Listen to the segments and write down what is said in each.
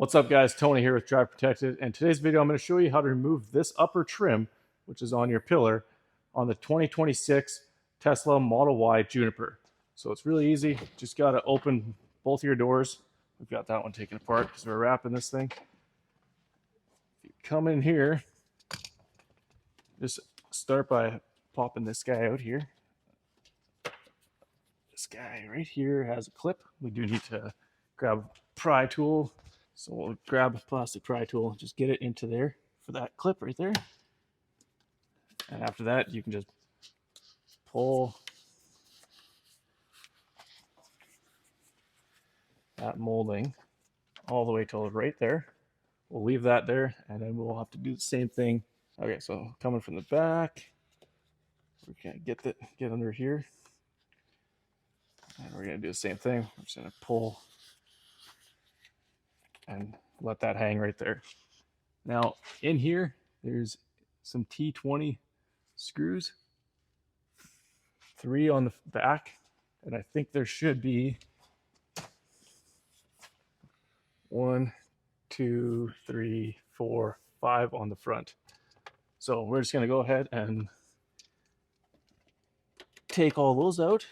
What's up guys, Tony here with Drive Protected, and today's video I'm going to show you how to remove this upper trim, which is on your pillar, on the 2026 Tesla Model Y Juniper. So it's really easy, just got to open both of your doors. We've got that one taken apart because we're wrapping this thing. If you come in here, just start by popping this guy out here. This guy right here has a clip. We do need to grab a pry tool. So we'll grab a plastic pry tool, just get it into there for that clip right there. And after that, you can just pull that molding all the way till right there. We'll leave that there, and then we'll have to do the same thing. Okay, so coming from the back, we can get under here. And we're gonna do the same thing. I'm just gonna pull and let that hang right there. Now in here, there's some T20 screws, 3 on the back, and I think there should be 1, 2, 3, 4, 5 on the front. So we're just gonna go ahead and take all those out.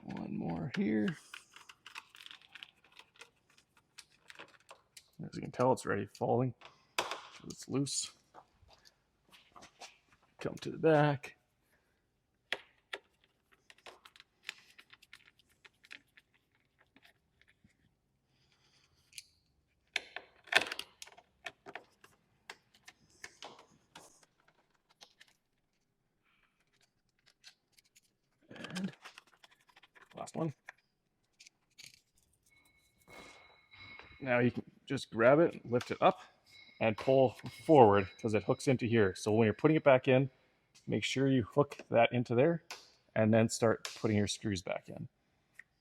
One more here. As you can tell, it's already falling. It's loose. Come to the back. And last one. Now you can just grab it, lift it up, and pull forward because it hooks into here. So when you're putting it back in, make sure you hook that into there and then start putting your screws back in.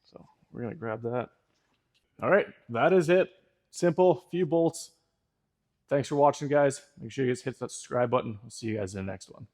So we're gonna grab that. All right, that is it. Simple, few bolts. Thanks for watching, guys. Make sure you guys hit that subscribe button. I'll see you guys in the next one.